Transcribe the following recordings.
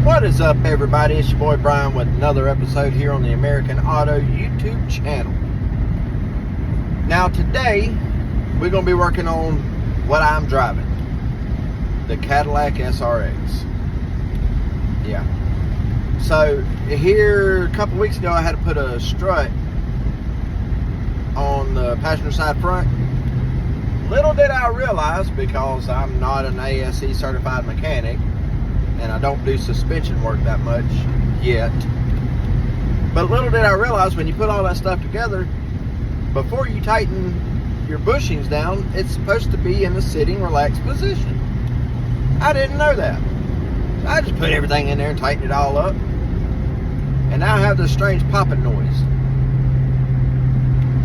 What is up, everybody? It's your boy Brian with another episode here on the American Auto YouTube channel. Now today we're going to be working on what I'm driving, the Cadillac SRX. Yeah. So here a couple weeks ago I had to put a strut on the passenger side front. Little did I realize, because I'm not an ASE certified mechanic and I don't do suspension work that much yet, but little did I realize when you put all that stuff together, before you tighten your bushings down, it's supposed to be in a sitting relaxed position. I didn't know that. I just put everything in there and tightened it all up, and now I have this strange popping noise.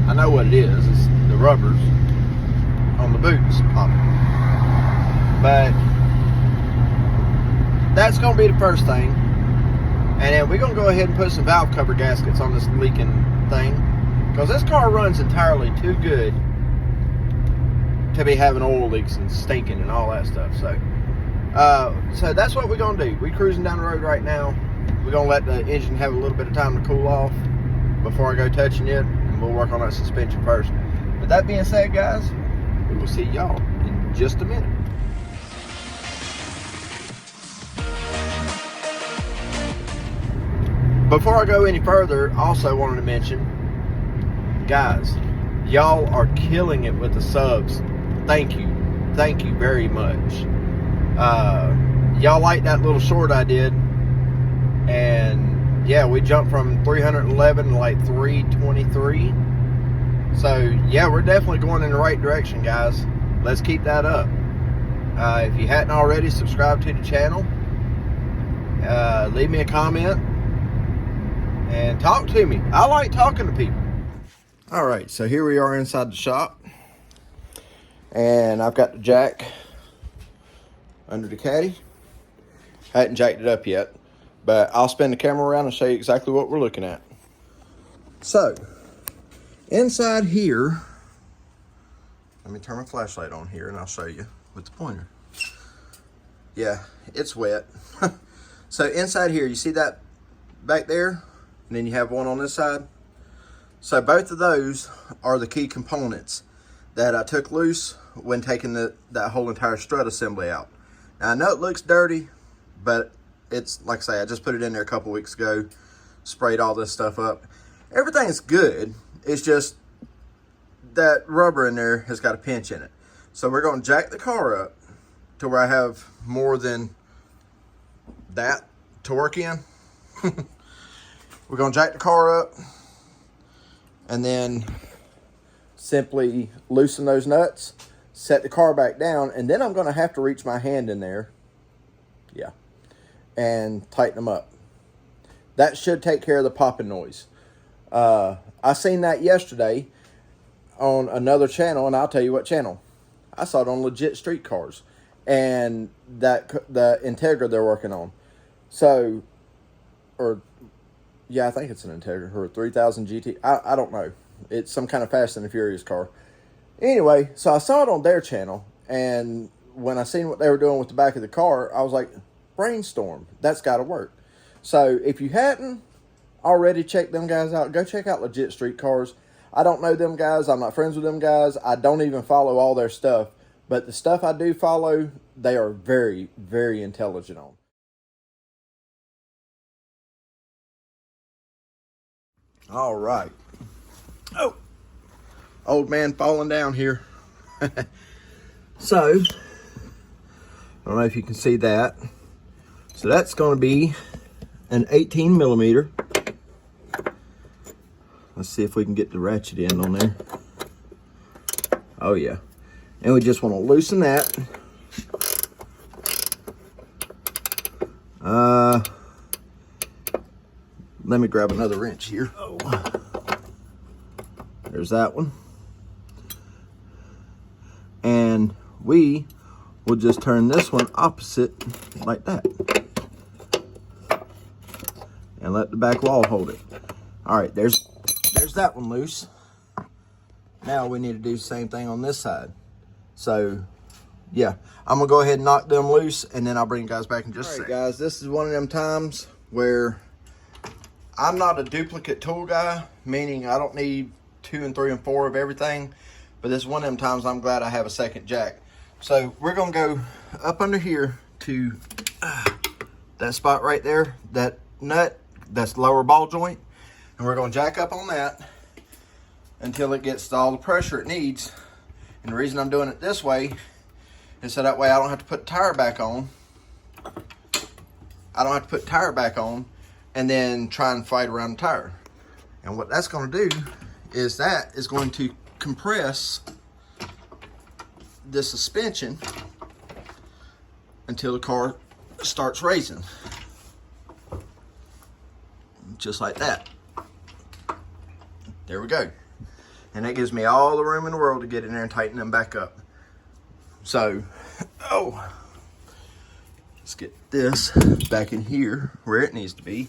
I know what it is. It's the rubbers on the boots popping. But that's going to be the first thing. And then we're going to go ahead and put some valve cover gaskets on this leaking thing, because this car runs entirely too good to be having oil leaks and stinking and all that stuff. So that's what we're going to do. We're cruising down the road right now. We're going to let the engine have a little bit of time to cool off before I go touching it, and we'll work on that suspension first. With that being said, guys, we will see y'all in just a minute. Before I go any further, I also wanted to mention, guys, y'all are killing it with the subs. Thank you very much. Y'all like that little short I did, and yeah, we jumped from 311 to like 323. So yeah, we're definitely going in the right direction, guys. Let's keep that up. If you hadn't already, subscribe to the channel, leave me a comment, and talk to me. I like talking to people. All right, so here we are inside the shop, and I've got the jack under the caddy. I hadn't jacked it up yet, but I'll spin the camera around and show you exactly what we're looking at. So inside here, let me turn my flashlight on here and I'll show you with the pointer. Yeah, it's wet. So inside here, you see that back there? And then you have one on this side. So both of those are the key components that I took loose when taking that whole entire strut assembly out. Now I know it looks dirty, but it's, like I say, I just put it in there a couple weeks ago, sprayed all this stuff up. Everything's good. It's just that rubber in there has got a pinch in it. So we're going to jack the car up to where I have more than that to work in. We're going to jack the car up and then simply loosen those nuts, set the car back down, and then I'm going to have to reach my hand in there, yeah, and tighten them up. That should take care of the popping noise. I seen that yesterday on another channel, and I'll tell you what channel. I saw it on Legit Street Cars, and the Integra they're working on. So, yeah, I think it's an Integra or a 3000 GT. I don't know. It's some kind of Fast and the Furious car. Anyway, so I saw it on their channel, and when I seen what they were doing with the back of the car, I was like, brainstorm. That's got to work. So if you hadn't already checked them guys out, go check out Legit Street Cars. I don't know them guys. I'm not friends with them guys. I don't even follow all their stuff. But the stuff I do follow, they are very, very intelligent on. All right. Oh, old man falling down here. So, I don't know if you can see that. So that's going to be an 18 millimeter. Let's see if we can get the ratchet in on there. Oh yeah. And we just want to loosen that. Let me grab another wrench here. Oh, there's that one. And we will just turn this one opposite like that. And let the back wall hold it. All right, there's that one loose. Now we need to do the same thing on this side. So yeah, I'm gonna go ahead and knock them loose, and then I'll bring you guys back in just a second. Guys, this is one of them times where I'm not a duplicate tool guy, meaning I don't need 2 and 3 and 4 of everything, but this is one of them times I'm glad I have a second jack. So we're gonna go up under here to that spot right there, that nut, that's lower ball joint, and we're gonna jack up on that until it gets all the pressure it needs. And the reason I'm doing it this way is so that way I don't have to put the tire back on. I don't have to put the tire back on and then try and fight around the tire. And what that's gonna do is that is going to compress the suspension until the car starts raising. Just like that. There we go. And that gives me all the room in the world to get in there and tighten them back up. So, let's get this back in here where it needs to be.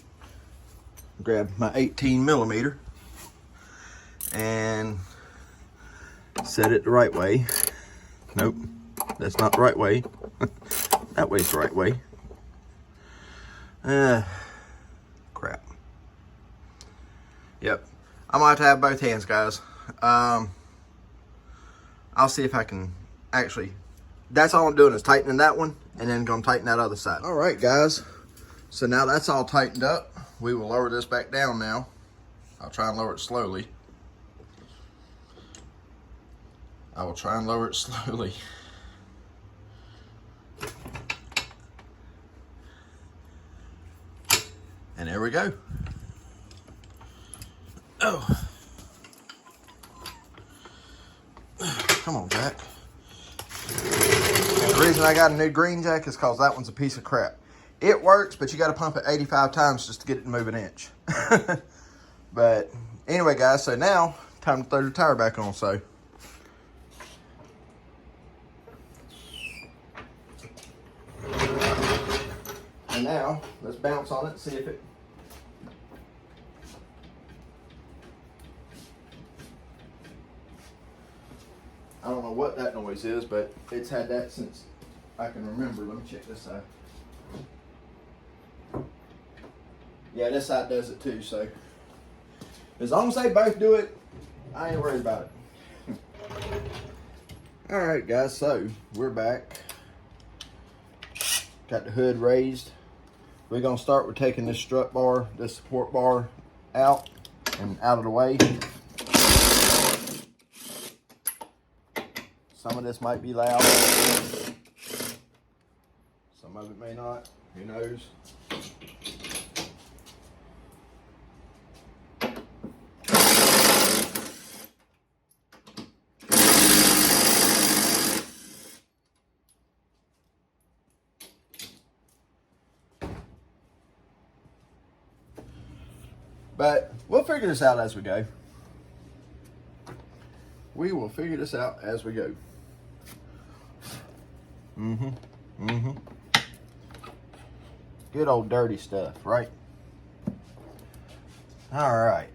Grab my 18 millimeter and set it the right way. Nope, that's not the right way. That way's the right way. Crap. Yep, I'm gonna have to have both hands, guys. I'll see if I can actually, that's all I'm doing is tightening that one and then gonna tighten that other side. All right, guys, so now that's all tightened up. We will lower this back down now. I'll try and lower it slowly. I will try and lower it slowly. And there we go. Oh. Come on, Jack. And the reason I got a new green jack is because that one's a piece of crap. It works, but you got to pump it 85 times just to get it to move an inch. But anyway, guys, so now time to throw the tire back on. So and now let's bounce on it and see if it. I don't know what that noise is, but it's had that since I can remember. Let me check this side. Yeah, this side does it too, so as long as they both do it, I ain't worried about it. All right, guys, so we're back. Got the hood raised. We're gonna start with taking this strut bar, this support bar out and out of the way. Some of this might be loud. Some of it may not. Who knows? But we'll figure this out as we go. We will figure this out as we go. Good old dirty stuff, right? All right.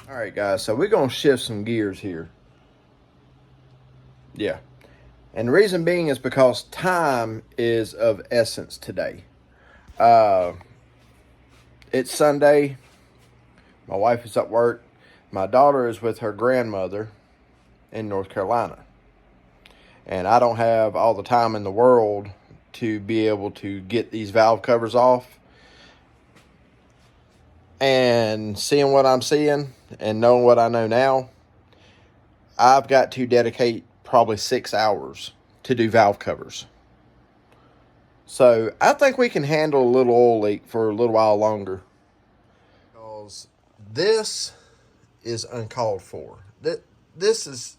All right, guys, so we're gonna shift some gears here. Yeah. And the reason being is because time is of essence today. It's Sunday. My wife is at work. My daughter is with her grandmother in North Carolina. And I don't have all the time in the world to be able to get these valve covers off. And seeing what I'm seeing and knowing what I know now, I've got to dedicate probably 6 hours to do valve covers. So I think we can handle a little oil leak for a little while longer. Because this is uncalled for. This is...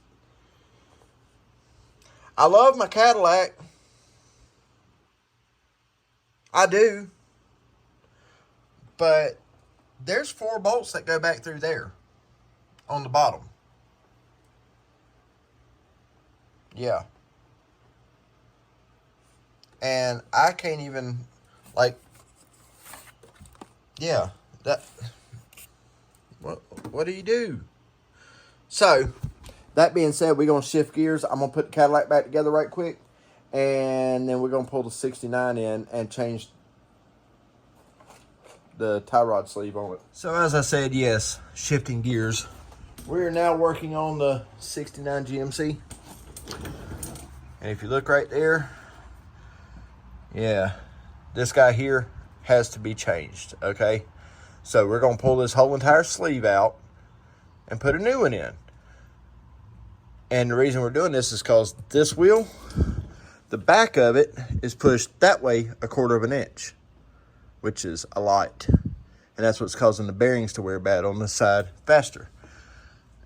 I love my Cadillac. I do. But there's 4 bolts that go back through there on the bottom. Yeah. And I can't even, like, yeah, What do you do? So, that being said, we're going to shift gears. I'm going to put the Cadillac back together right quick. And then we're going to pull the 69 in and change the tie rod sleeve on it. So as I said, yes, shifting gears. We're now working on the 69 GMC. And if you look right there, yeah, this guy here has to be changed, okay? So we're going to pull this whole entire sleeve out and put a new one in. And the reason we're doing this is because this wheel, the back of it is pushed that way 1/4 of an inch, which is a lot. And that's what's causing the bearings to wear bad on this side faster.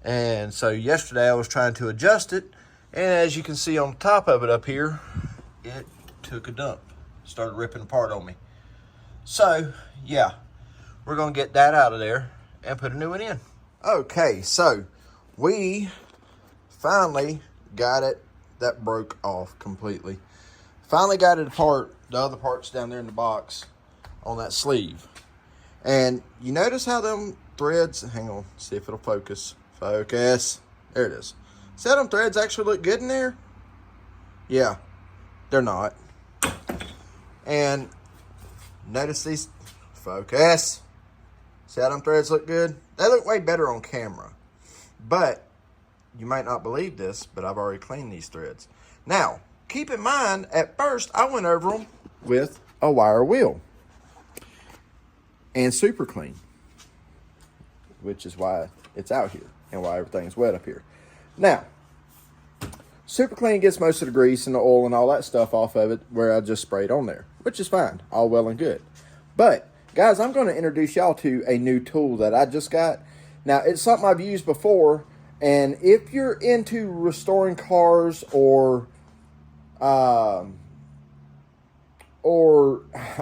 And so yesterday I was trying to adjust it, and as you can see on the top of it up here, it took a dump. Started ripping apart on me. So, yeah, we're going to get that out of there and put a new one in. Okay, so we finally got it. That broke off completely. Finally got it apart. The other part's down there in the box on that sleeve. And you notice how them threads, hang on, see if it'll focus. Focus. There it is. See how them threads actually look good in there? Yeah, they're not. And notice these, focus. See how them threads look good? They look way better on camera. But you might not believe this, but I've already cleaned these threads. Now, keep in mind, at first, I went over them with a wire wheel and super clean, which is why it's out here and why everything's wet up here. Now, super clean gets most of the grease and the oil and all that stuff off of it where I just sprayed on there, which is fine, all well and good. But, guys, I'm going to introduce y'all to a new tool that I just got. Now, it's something I've used before. And if you're into restoring cars or I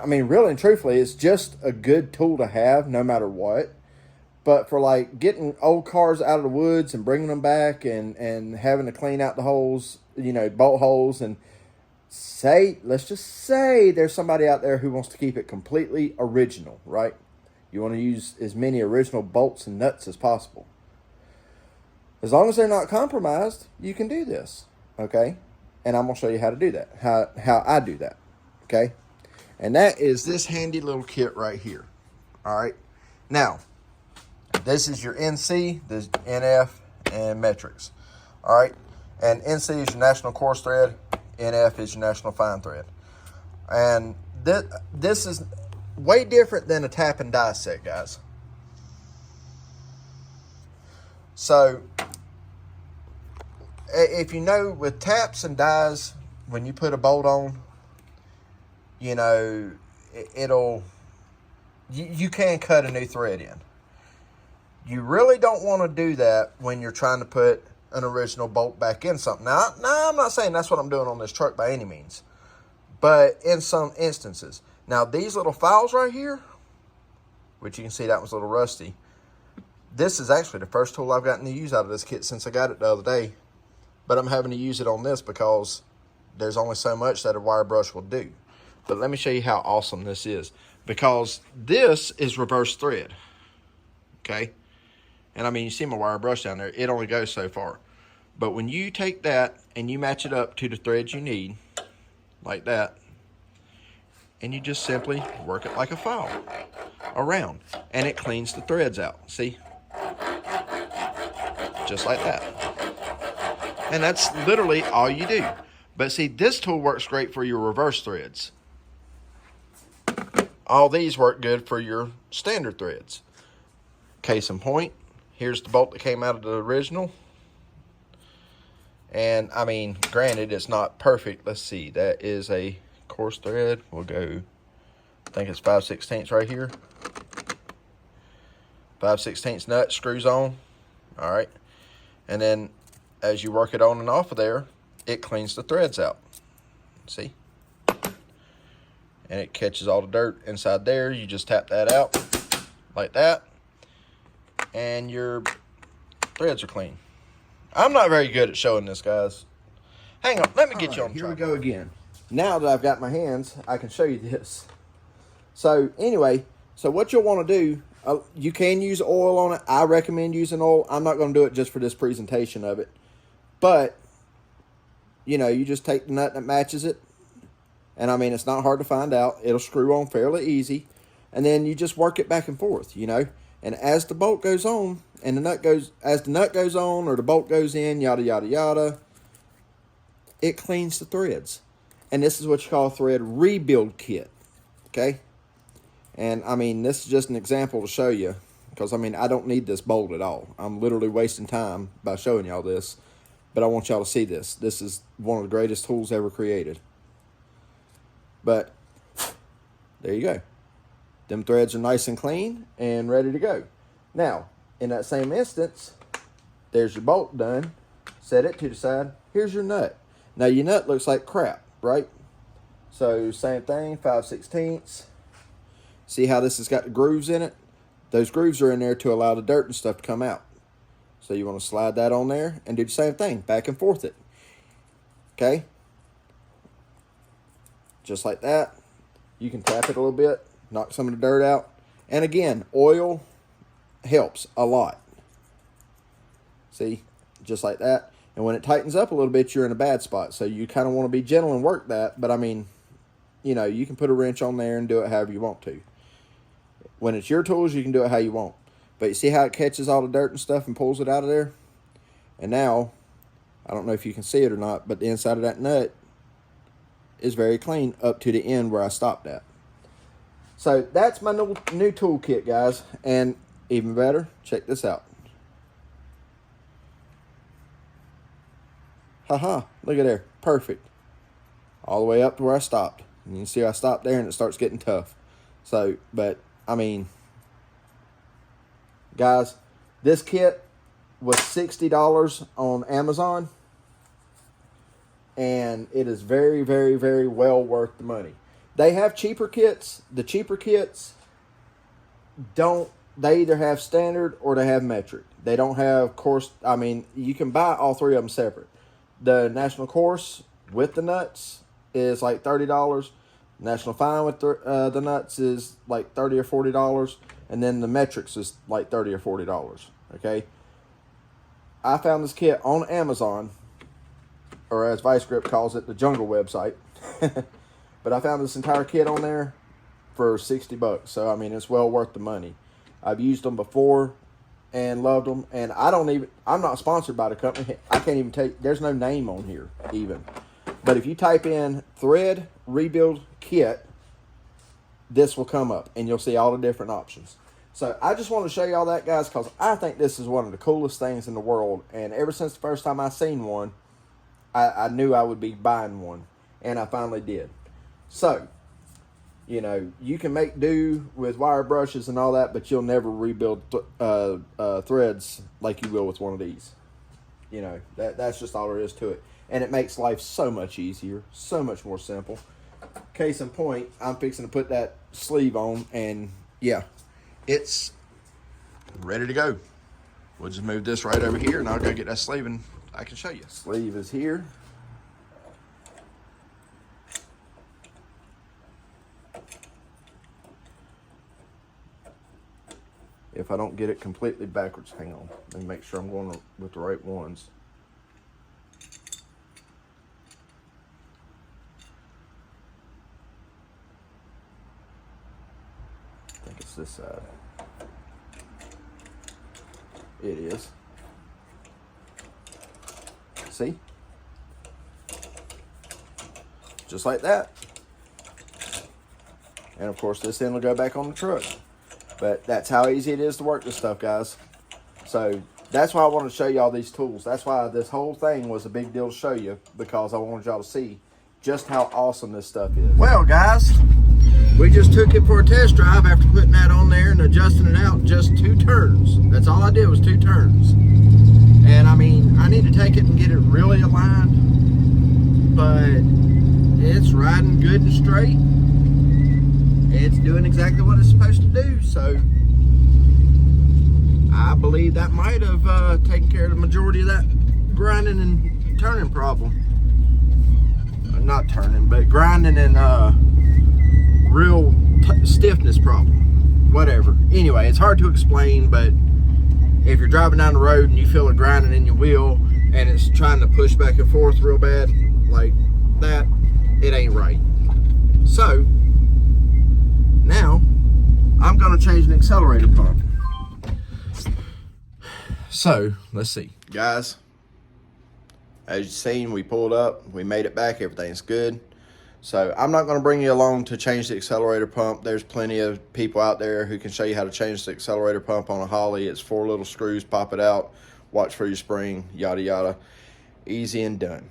mean, really and truthfully, it's just a good tool to have no matter what. But for like getting old cars out of the woods and bringing them back and having to clean out the holes, you know, bolt holes, and let's just say there's somebody out there who wants to keep it completely original, right? You want to use as many original bolts and nuts as possible. As long as they're not compromised, you can do this, okay? And I'm going to show you how to do that, how I do that, okay? And that is this handy little kit right here, all right? Now, this is your NC, this NF, and metrics, all right? And NC is your national coarse thread, NF is your national fine thread. And this is way different than a tap and die set, guys. So, if you know, with taps and dies, when you put a bolt on, you know, you can cut a new thread in. You really don't want to do that when you're trying to put an original bolt back in something. Now, I'm not saying that's what I'm doing on this truck by any means, but in some instances. Now, these little files right here, which you can see that was a little rusty, this is actually the first tool I've gotten to use out of this kit since I got it the other day. But I'm having to use it on this because there's only so much that a wire brush will do. But let me show you how awesome this is. Because this is reverse thread. Okay? And I mean, you see my wire brush down there. It only goes so far. But when you take that and you match it up to the threads you need, like that, and you just simply work it like a file around. And it cleans the threads out. See? Just like that. And that's literally all you do. But see, this tool works great for your reverse threads. All these work good for your standard threads. Case in point, here's the bolt that came out of the original. And I mean, granted, it's not perfect. Let's see, that is a coarse thread. We'll go, I think it's 5/16 right here. 5/16 nut screws on. All right. And then as you work it on and off of there, it cleans the threads out. See? And it catches all the dirt inside there. You just tap that out like that. And your threads are clean. I'm not very good at showing this, guys. Hang on, let me get you on the tripod. Here we go again. Now that I've got my hands, I can show you this. So anyway, So what you'll want to do, you can use oil on it. I recommend using oil. I'm not going to do it just for this presentation of it. But, you know, you just take the nut that matches it. And, I mean, it's not hard to find out. It'll screw on fairly easy. And then you just work it back and forth, you know. And as the bolt goes on, and as the nut goes on or the bolt goes in, yada, yada, yada, it cleans the threads. And this is what you call a thread rebuild kit, okay? And, I mean, this is just an example to show you, because, I mean, I don't need this bolt at all. I'm literally wasting time by showing y'all this, but I want y'all to see this. This is one of the greatest tools ever created. But there you go. Them threads are nice and clean and ready to go. Now, in that same instance, there's your bolt done. Set it to the side. Here's your nut. Now, your nut looks like crap, right? So, same thing, 5/16. See how this has got the grooves in it? Those grooves are in there to allow the dirt and stuff to come out. So you want to slide that on there and do the same thing, back and forth it. Okay? Just like that. You can tap it a little bit, knock some of the dirt out. And again, oil helps a lot. See? Just like that. And when it tightens up a little bit, you're in a bad spot. So you kind of want to be gentle and work that. But I mean, you know, you can put a wrench on there and do it however you want to. When it's your tools, you can do it how you want. But you see how it catches all the dirt and stuff and pulls it out of there? And now, I don't know if you can see it or not, but the inside of that nut is very clean up to the end where I stopped at. So that's my new tool kit, guys. And even better, check this out. Haha, look at there. Perfect. All the way up to where I stopped. And you can see I stopped there and it starts getting tough. So, but, I mean, guys, this kit was $60 on Amazon. And it is very, very, very well worth the money. They have cheaper kits. The cheaper kits they either have standard or they have metric. They don't have course. I mean, you can buy all three of them separate. The National Course with the nuts is like $30. National Fine with the nuts is like $30 or $40. And then the metrics is like $30 or $40. Okay. I found this kit on Amazon, or as Vice Grip calls it, the Jungle website. But I found this entire kit on there for $60. So, I mean, it's well worth the money. I've used them before and loved them. And I'm not sponsored by the company. I can't even tell you, there's no name on here even. But if you type in thread rebuild kit, this will come up and you'll see all the different options. So I just want to show y'all that, guys, because I think this is one of the coolest things in the world. And ever since the first time I seen one, I knew I would be buying one. And I finally did. So, you know, you can make do with wire brushes and all that, but you'll never rebuild threads like you will with one of these. You know, that's just all there is to it. And it makes life so much easier, so much more simple. Case in point, I'm fixing to put that sleeve on, and yeah, it's ready to go. We'll just move this right over here, and I'll go get that sleeve, and I can show you. Sleeve is here. If I don't get it completely backwards, hang on. Let me make sure I'm going with the right ones. I think it's this side. It is. See? Just like that. And of course this end will go back on the truck. But that's how easy it is to work this stuff, guys. So that's why I wanted to show you all these tools. That's why this whole thing was a big deal to show you, because I wanted y'all to see just how awesome this stuff is. Well, guys, we just took it for a test drive after putting that on there and adjusting it out just 2 turns. That's all I did was 2 turns. And I mean, I need to take it and get it really aligned, but it's riding good and straight. It's doing exactly what it's supposed to do, so I believe that might have taken care of the majority of that grinding and turning problem. Not turning, but grinding and real stiffness problem. whatever. Anyway, it's hard to explain, but if you're driving down the road and you feel it grinding in your wheel and it's trying to push back and forth real bad, like that, it ain't right. So now I'm going to change an accelerator pump. So let's see, guys. As you've seen, we pulled up, we made it back, everything's good. So I'm not going to bring you along to change the accelerator pump. There's plenty of people out there who can show you how to change the accelerator pump on a Holley. It's 4 little screws, pop it out, watch for your spring, yada yada. Easy and done.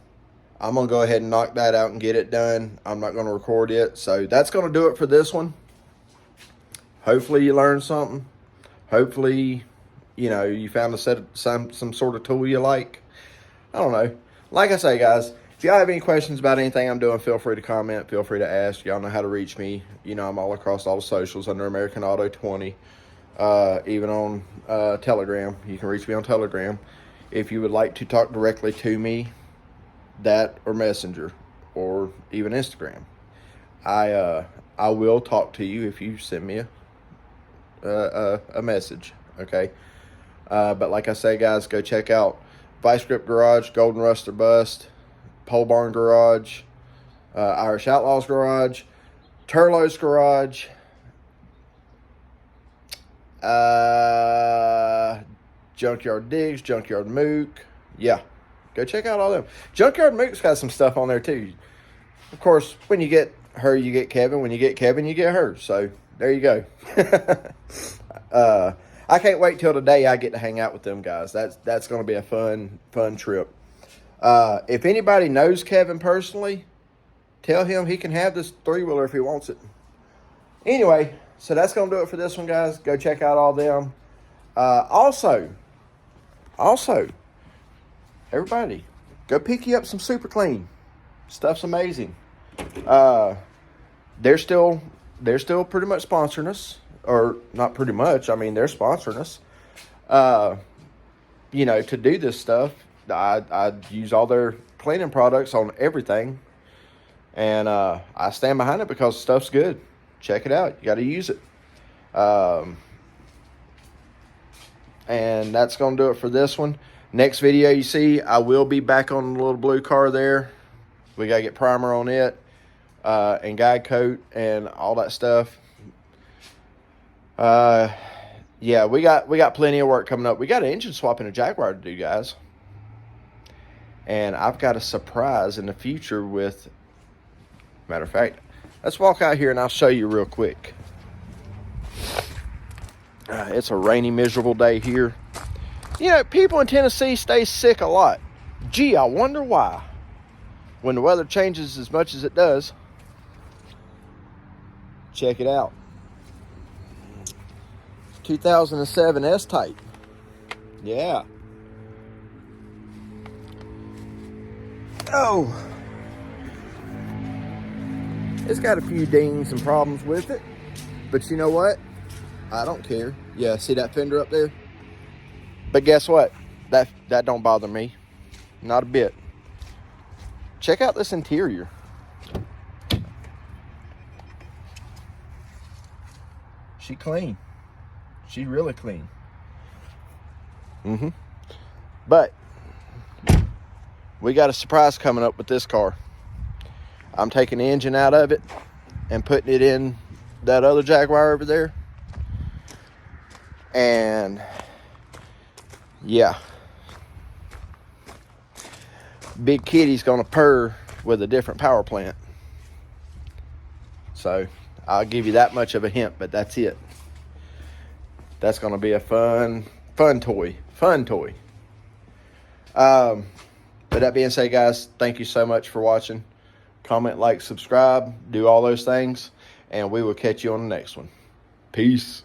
I'm going to go ahead and knock that out and get it done. I'm not going to record it. So that's going to do it for this one. Hopefully you learned something. Hopefully, you know, you found some sort of tool you like. I don't know. Like I say, guys, if y'all have any questions about anything I'm doing, feel free to comment. Feel free to ask. Y'all know how to reach me. You know, I'm all across all the socials under American Auto 20. Even on Telegram. You can reach me on Telegram. If you would like to talk directly to me, that or Messenger or even Instagram, I will talk to you if you send me a message. Okay. But like I say, guys, go check out Vice Grip Garage, Golden Rust or Bust, Pole Barn Garage, Irish Outlaws Garage, Turlo's Garage, Junkyard Digs, Junkyard Mook. Yeah, go check out all them. Junkyard Mook's got some stuff on there too. Of course, when you get her, you get Kevin. When you get Kevin, you get her. So there you go. I can't wait till the day I get to hang out with them guys. That's going to be a fun trip. If anybody knows Kevin personally, tell him he can have this 3-wheeler if he wants it. Anyway, so that's going to do it for this one, guys. Go check out all them. Also, everybody, go pick you up some Super Clean. Stuff's amazing. They're still pretty much sponsoring us. Or not pretty much. I mean, they're sponsoring us. You know, to do this stuff, I use all their cleaning products on everything. And I stand behind it because stuff's good. Check it out. You got to use it. And that's going to do it for this one. Next video you see, I will be back on the little blue car there. We got to get primer on it. And guide coat and all that stuff. Yeah, we got plenty of work coming up. We got an engine swap in a Jaguar to do, guys. And I've got a surprise in the future with, matter of fact, let's walk out here and I'll show you real quick. It's a rainy, miserable day here. You know, people in Tennessee stay sick a lot. Gee, I wonder why. When the weather changes as much as it does. Check it out. 2007 S-Type. Yeah. Oh. It's got a few dings and problems with it. But you know what? I don't care. Yeah, see that fender up there? But guess what? That don't bother me. Not a bit. Check out this interior. She clean. She's really clean. But we got a surprise coming up with this car. I'm taking the engine out of it and putting it in that other Jaguar over there. And yeah, Big Kitty's gonna purr with a different power plant. So I'll give you that much of a hint, but that's it. That's going to be a fun toy. But that being said, guys, thank you so much for watching. Comment, like, subscribe, do all those things. And we will catch you on the next one. Peace.